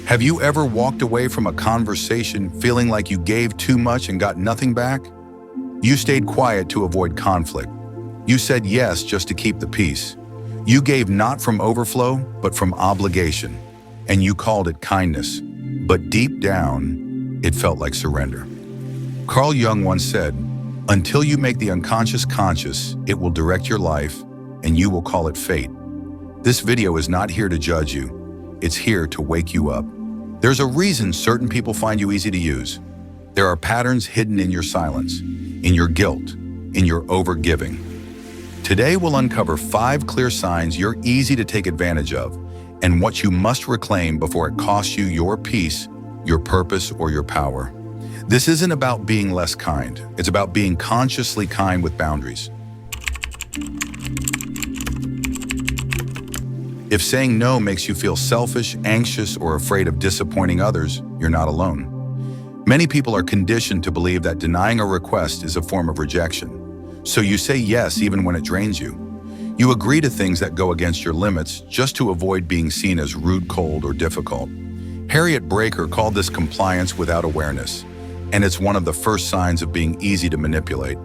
Have you ever walked away from a conversation feeling like you gave too much and got nothing back? You stayed quiet to avoid conflict. You said yes just to keep the peace. You gave not from overflow, but from obligation, and you called it kindness. But deep down, it felt like surrender. Carl Jung once said, "Until you make the unconscious conscious, it will direct your life, and you will call it fate." This video is not here to judge you. It's here to wake you up. There's a reason certain people find you easy to use. There are patterns hidden in your silence, in your guilt, in your overgiving. Today we'll uncover 5 clear signs you're easy to take advantage of and what you must reclaim before it costs you your peace, your purpose, or your power. This isn't about being less kind. It's about being consciously kind with boundaries. If saying no makes you feel selfish, anxious, or afraid of disappointing others, you're not alone. Many people are conditioned to believe that denying a request is a form of rejection. So you say yes even when it drains you. You agree to things that go against your limits just to avoid being seen as rude, cold, or difficult. Harriet Braiker called this compliance without awareness, and it's one of the first signs of being easy to manipulate.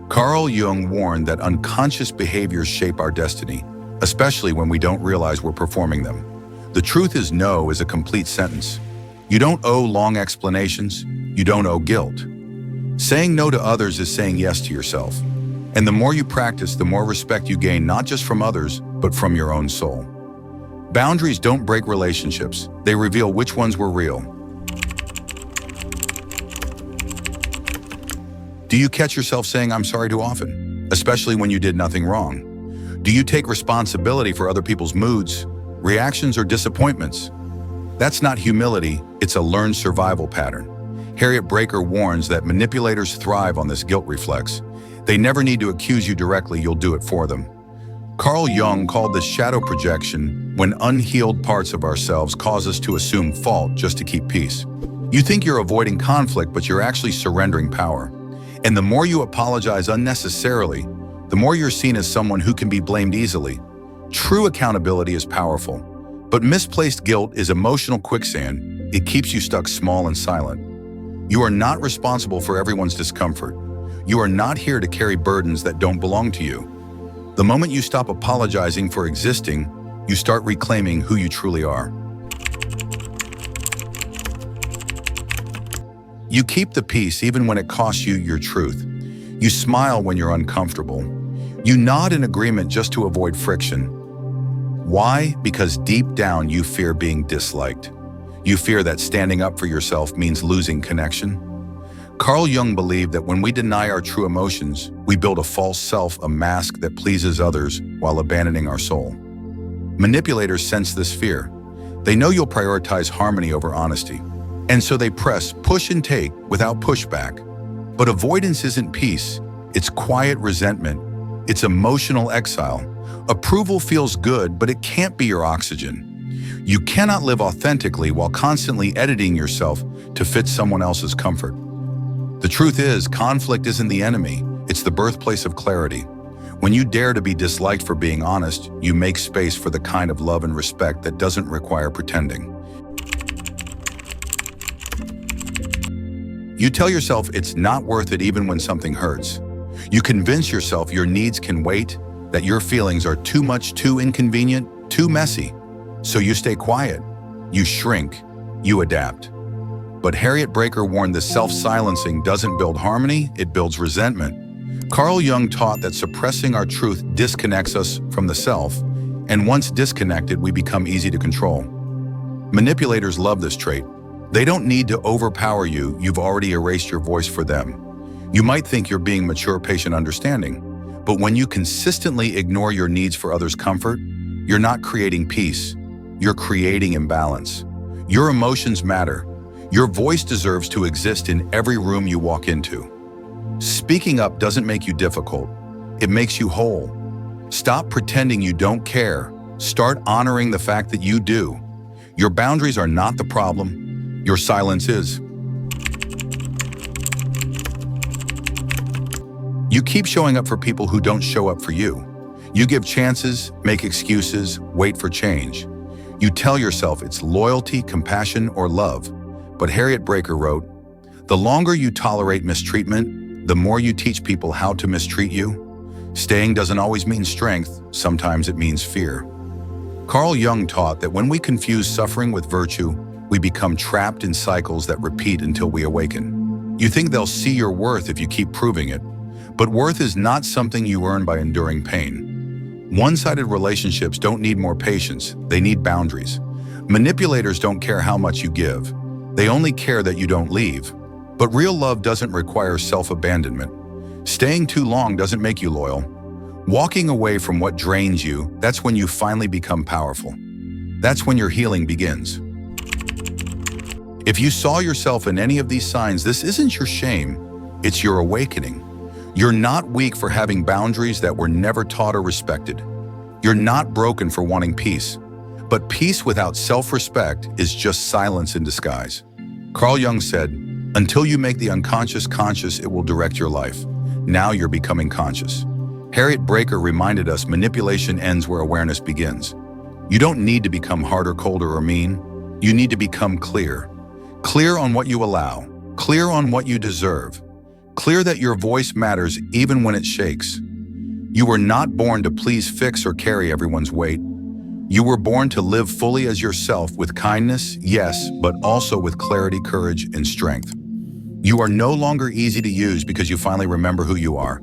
Carl Jung warned that unconscious behaviors shape our destiny, especially when we don't realize we're performing them. The truth is no is a complete sentence. You don't owe long explanations. You don't owe guilt. Saying no to others is saying yes to yourself. And the more you practice, the more respect you gain, not just from others, but from your own soul. Boundaries don't break relationships. They reveal which ones were real. Do you catch yourself saying "I'm sorry" too often, especially when you did nothing wrong? Do you take responsibility for other people's moods, reactions, or disappointments? That's not humility, it's a learned survival pattern. Harriet Braiker warns that manipulators thrive on this guilt reflex. They never need to accuse you directly, you'll do it for them. Carl Jung called this shadow projection, when unhealed parts of ourselves cause us to assume fault just to keep peace. You think you're avoiding conflict, but you're actually surrendering power. And the more you apologize unnecessarily, the more you're seen as someone who can be blamed easily. True accountability is powerful, but misplaced guilt is emotional quicksand. It keeps you stuck small and silent. You are not responsible for everyone's discomfort. You are not here to carry burdens that don't belong to you. The moment you stop apologizing for existing, you start reclaiming who you truly are. You keep the peace even when it costs you your truth. You smile when you're uncomfortable. You nod in agreement just to avoid friction. Why? Because deep down you fear being disliked. You fear that standing up for yourself means losing connection. Carl Jung believed that when we deny our true emotions, we build a false self, a mask that pleases others while abandoning our soul. Manipulators sense this fear. They know you'll prioritize harmony over honesty, and so they press, push and take without pushback. But avoidance isn't peace. It's quiet resentment. It's emotional exile. Approval feels good, but it can't be your oxygen. You cannot live authentically while constantly editing yourself to fit someone else's comfort. The truth is, conflict isn't the enemy, it's the birthplace of clarity. When you dare to be disliked for being honest, you make space for the kind of love and respect that doesn't require pretending. You tell yourself it's not worth it even when something hurts. You convince yourself your needs can wait, that your feelings are too much, too inconvenient, too messy. So you stay quiet, you shrink, you adapt. But Harriet Braiker warned that self-silencing doesn't build harmony, it builds resentment. Carl Jung taught that suppressing our truth disconnects us from the self, and once disconnected, we become easy to control. Manipulators love this trait. They don't need to overpower you, you've already erased your voice for them. You might think you're being mature, patient, understanding, but when you consistently ignore your needs for others' comfort, you're not creating peace, you're creating imbalance. Your emotions matter. Your voice deserves to exist in every room you walk into. Speaking up doesn't make you difficult, it makes you whole. Stop pretending you don't care. Start honoring the fact that you do. Your boundaries are not the problem, your silence is. You keep showing up for people who don't show up for you. You give chances, make excuses, wait for change. You tell yourself it's loyalty, compassion, or love. But Harriet Braiker wrote, "The longer you tolerate mistreatment, the more you teach people how to mistreat you. Staying doesn't always mean strength, sometimes it means fear." Carl Jung taught that when we confuse suffering with virtue, we become trapped in cycles that repeat until we awaken. You think they'll see your worth if you keep proving it, but worth is not something you earn by enduring pain. One-sided relationships don't need more patience, they need boundaries. Manipulators don't care how much you give, they only care that you don't leave. But real love doesn't require self-abandonment. Staying too long doesn't make you loyal. Walking away from what drains you, that's when you finally become powerful. That's when your healing begins. If you saw yourself in any of these signs, this isn't your shame, it's your awakening. You're not weak for having boundaries that were never taught or respected. You're not broken for wanting peace. But peace without self-respect is just silence in disguise. Carl Jung said, "Until you make the unconscious conscious, it will direct your life. Now you're becoming conscious." Harriet Braiker reminded us manipulation ends where awareness begins. You don't need to become harder, colder, or mean. You need to become clear. Clear on what you allow. Clear on what you deserve. Clear that your voice matters even when it shakes. You were not born to please, fix, or carry everyone's weight. You were born to live fully as yourself with kindness, yes, but also with clarity, courage, and strength. You are no longer easy to use because you finally remember who you are.